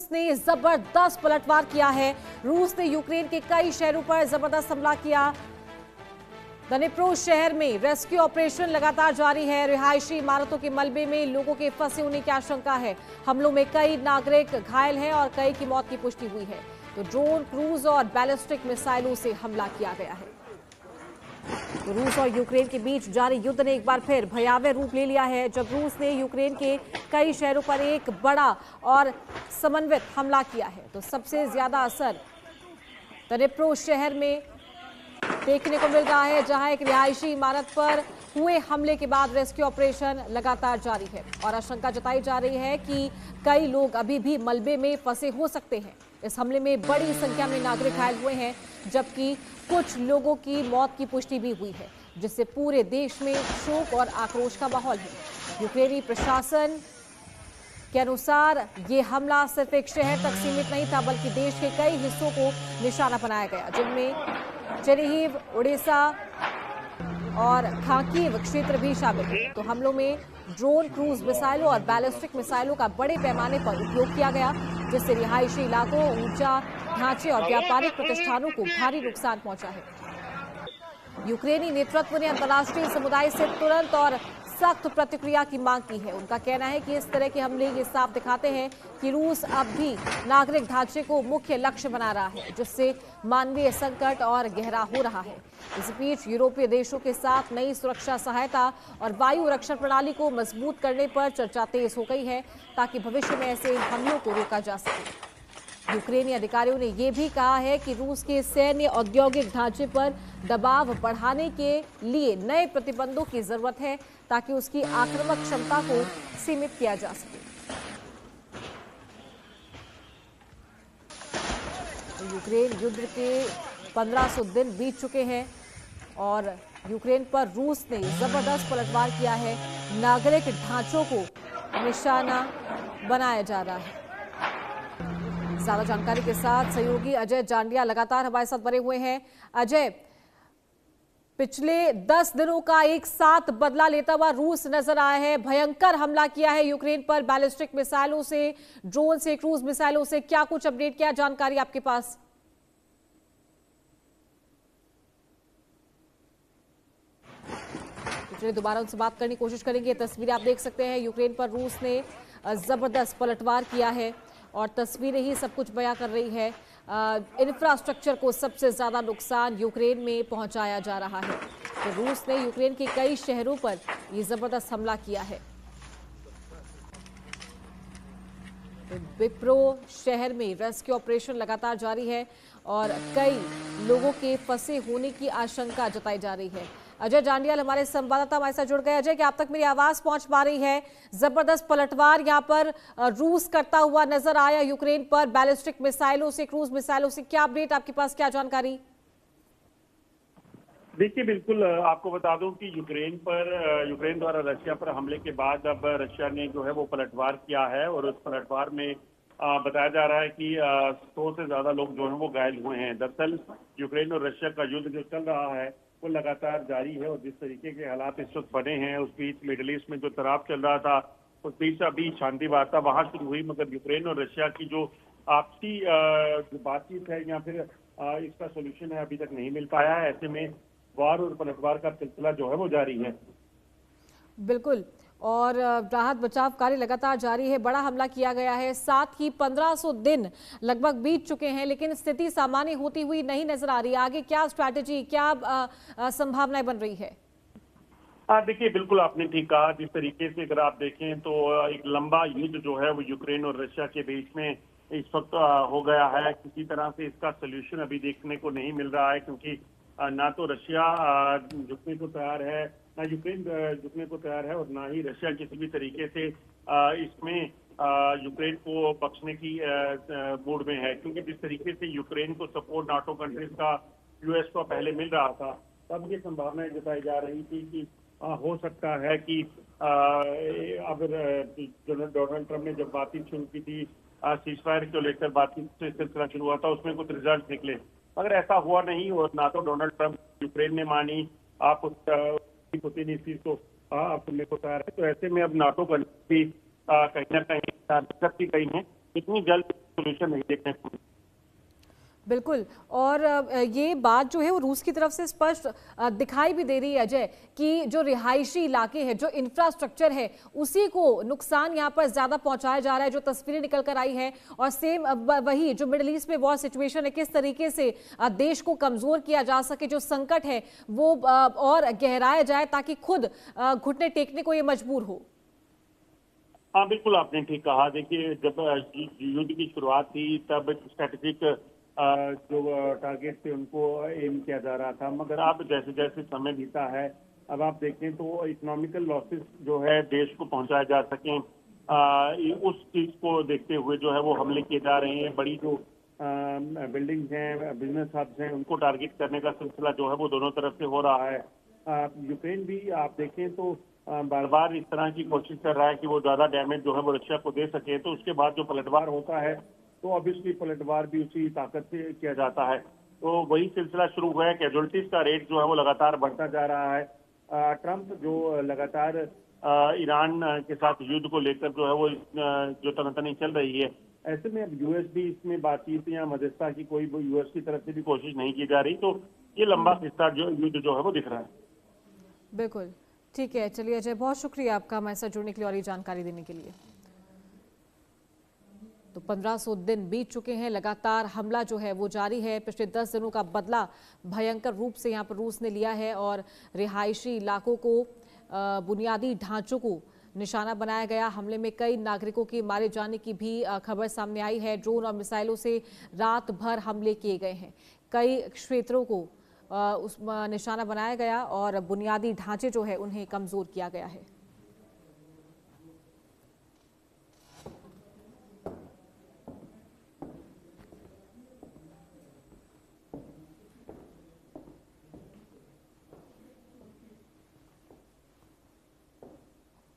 रूस ने जबरदस्त पलटवार किया है। रूस ने यूक्रेन के कई शहरों पर जबरदस्त हमला किया। दनिप्रो शहर में रेस्क्यू ऑपरेशन लगातार जारी है। रिहायशी इमारतों के मलबे में लोगों के फंसे होने की आशंका है। हमलों में कई नागरिक घायल हैं और कई की मौत की पुष्टि हुई है। तो ड्रोन, क्रूज और बैलिस्टिक मिसाइलों से हमला किया गया है। तो रूस और यूक्रेन के बीच जारी युद्ध ने एक बार फिर भयावह रूप ले लिया है, जब रूस ने यूक्रेन के कई शहरों पर एक बड़ा और समन्वित हमला किया है। तो सबसे ज्यादा असर दनिप्रो शहर में देखने को मिल रहा है, जहां एक रिहायशी इमारत पर हुए हमले के बाद रेस्क्यू ऑपरेशन लगातार जारी है और आशंका जताई जा रही है कि कई लोग अभी भी मलबे में फंसे हो सकते हैं। इस हमले में बड़ी संख्या में नागरिक घायल हुए हैं, जबकि कुछ लोगों की मौत की पुष्टि भी हुई है, जिससे पूरे देश में शोक और आक्रोश का माहौल है। यूक्रेनी प्रशासन के अनुसार ये हमला सिर्फ एक शहर तक सीमित नहीं था, बल्कि देश के कई हिस्सों को निशाना बनाया गया, जिनमें चेनिहिव, ओडेसा और खाकीव क्षेत्र भी शामिल है। तो हमलों में ड्रोन, क्रूज मिसाइलों और बैलिस्टिक मिसाइलों का बड़े पैमाने पर उपयोग किया गया, जिससे रिहायशी इलाकों, ऊर्जा ढांचे और व्यापारिक प्रतिष्ठानों को भारी नुकसान पहुंचा है। यूक्रेनी नेतृत्व ने अंतर्राष्ट्रीय समुदाय से तुरंत और सख्त प्रतिक्रिया की मांग की है। उनका कहना है कि इस तरह के हमले ये साफ दिखाते हैं कि रूस अब भी नागरिक ढांचे को मुख्य लक्ष्य बना रहा है, जिससे मानवीय संकट और गहरा हो रहा है। इस बीच यूरोपीय देशों के साथ नई सुरक्षा सहायता और वायु रक्षण प्रणाली को मजबूत करने पर चर्चा तेज हो गई है, ताकि भविष्य में ऐसे हमलों को रोका जा सके। यूक्रेनी अधिकारियों ने यह भी कहा है कि रूस के सैन्य औद्योगिक ढांचे पर दबाव बढ़ाने के लिए नए प्रतिबंधों की जरूरत है, ताकि उसकी आक्रामक क्षमता को सीमित किया जा सके। तो यूक्रेन युद्ध के 1500 दिन बीत चुके हैं और यूक्रेन पर रूस ने जबरदस्त पलटवार किया है। नागरिक ढांचों को निशाना बनाया जा रहा है। ज्यादा जानकारी के साथ सहयोगी अजय जांडिया लगातार हमारे साथ बने हुए हैं। अजय, पिछले 10 दिनों का एक साथ बदला लेता हुआ रूस नजर आया है। भयंकर हमला किया है यूक्रेन पर बैलिस्टिक मिसाइलों से, ड्रोन से, क्रूज मिसाइलों से। क्या कुछ अपडेट, क्या जानकारी आपके पास? चलिए दोबारा उनसे बात करने की कोशिश करेंगे। तस्वीरें आप देख सकते हैं, यूक्रेन पर रूस ने जबरदस्त पलटवार किया है और तस्वीरें ही सब कुछ बयां कर रही है। इंफ्रास्ट्रक्चर को सबसे ज्यादा नुकसान यूक्रेन में पहुंचाया जा रहा है। तो रूस ने यूक्रेन के कई शहरों पर ये जबरदस्त हमला किया है। तो बिप्रो शहर में रेस्क्यू ऑपरेशन लगातार जारी है और कई लोगों के फंसे होने की आशंका जताई जा रही है। अजय जांडियाल हमारे संवाददाता हमारे साथ जुड़ गए। अजय, क्या आप तक मेरी आवाज पहुंच पा रही है? जबरदस्त पलटवार यहां पर रूस करता हुआ नजर आया यूक्रेन पर बैलिस्टिक मिसाइलों से, क्रूज मिसाइलों से। क्या अपडेट आपके पास, क्या जानकारी? देखिए, बिल्कुल आपको बता दूं कि यूक्रेन द्वारा रशिया पर हमले के बाद अब रशिया ने जो है वो पलटवार किया है और उस पलटवार में बताया जा रहा है कि 100 से ज्यादा लोग जो हैं वो घायल हुए हैं। दरअसल यूक्रेन और रशिया का युद्ध जो चल रहा है वो लगातार जारी है और जिस तरीके के हालात इस वक्त बने हैं, उस बीच मिडिल ईस्ट में जो तनाव चल रहा था, उस बीच अभी शांति वार्ता वहां शुरू हुई, मगर यूक्रेन और रशिया की जो आपसी जो बातचीत है या फिर इसका सोल्यूशन है, अभी तक नहीं मिल पाया है। ऐसे में वार और पलटवार का सिलसिला जो है वो जारी है। बिल्कुल, और राहत बचाव कार्य लगातार जारी है। बड़ा हमला किया गया है, साथ ही 1500 दिन लगभग बीत चुके हैं, लेकिन स्थिति सामान्य होती हुई नहीं नजर आ रही। आगे क्या स्ट्रैटेजी, क्या संभावनाएं बन रही है? देखिए, बिल्कुल आपने ठीक कहा। जिस तरीके से अगर आप देखें तो एक लंबा युद्ध जो है वो यूक्रेन और रशिया के बीच में इस वक्त हो गया है। किसी तरह से इसका सोल्यूशन अभी देखने को नहीं मिल रहा है, क्योंकि ना तो रशिया झुकने को तैयार है, ना यूक्रेन झुकने को तैयार है और ना ही रशिया किसी भी तरीके से इसमें यूक्रेन को बख्शने की मूड में है। क्योंकि जिस तरीके से यूक्रेन को सपोर्ट नाटो कंट्रीज का, यूएस को पहले मिल रहा था, तब ये संभावनाएं जताई जा रही थी कि हो सकता है कि अगर डोनाल्ड ट्रंप ने जब बातचीत शुरू की थी, सीजफायर को लेकर बातचीत से सिलसिला शुरू हुआ था, उसमें कुछ रिजल्ट निकले, मगर ऐसा हुआ नहीं और ना तो डोनाल्ड ट्रंप यूक्रेन ने मानी आप पुतिन इस चीज को आप सुनने को तैयार है। तो ऐसे में अब नाटो कंट्री कहीं ना कहीं दिक्कत की गई है। इतनी जल्द सोल्यूशन नहीं देखने को। बिल्कुल। और ये बात जो है वो रूस की तरफ से स्पष्ट दिखाई भी दे रही है अजय, कि जो रिहायशी इलाके हैं, जो इंफ्रास्ट्रक्चर है, उसी को नुकसान यहाँ पर ज्यादा पहुंचाया जा रहा है। जो तस्वीरें निकल कर आई है, और सेम वही जो मिडिल ईस्ट में वॉर सिचुएशन है, किस तरीके से देश को कमजोर किया जा सके, जो संकट है वो और गहराया जाए ताकि खुद घुटने टेकने को ये मजबूर हो। हाँ, बिल्कुल आपने ठीक कहा। देखिए, जब युद्ध की शुरुआत थी तब स्ट्रेटेजिक जो टारगेट थे उनको एम किया जा रहा था, मगर अब जैसे जैसे समय बीता है, अब आप देखें तो इकोनॉमिकल लॉसेस जो है देश को पहुंचाए जा सकें, उस चीज को देखते हुए जो है वो हमले किए जा रहे हैं। बड़ी जो बिल्डिंग्स हैं, बिजनेस हब्स हैं, उनको टारगेट करने का सिलसिला जो है वो दोनों तरफ से हो रहा है। यूक्रेन भी आप देखें तो बार बार इस तरह की कोशिश कर रहा है कि वो ज्यादा डैमेज जो है वो रशिया को दे सके, तो उसके बाद जो पलटवार होता है तो ऑब्वियसली पलटवार भी उसी ताकत से किया जाता है। तो वही सिलसिला शुरू हुआ है। कैजुअलिटीज का रेट जो है वो लगातार बढ़ता जा रहा है। ट्रंप जो लगातार ईरान के साथ युद्ध को लेकर जो है वो जो तनातनी चल रही है, ऐसे में अब यूएस भी इसमें बातचीत या मध्यस्थता की कोई यूएस की तरफ से भी कोशिश नहीं की जा रही, तो ये लंबा किस्सा जो युद्ध जो है वो दिख रहा है। बिल्कुल ठीक है। चलिए अजय, बहुत शुक्रिया आपका हमारे साथ जुड़ने के लिए और ये जानकारी देने के लिए। तो 1500 दिन बीत चुके हैं, लगातार हमला जो है वो जारी है। पिछले 10 दिनों का बदला भयंकर रूप से यहाँ पर रूस ने लिया है, और रिहायशी इलाकों को, बुनियादी ढांचों को निशाना बनाया गया। हमले में कई नागरिकों के मारे जाने की भी खबर सामने आई है। ड्रोन और मिसाइलों से रात भर हमले किए गए हैं। कई क्षेत्रों को उस निशाना बनाया गया और बुनियादी ढांचे जो है उन्हें कमजोर किया गया है।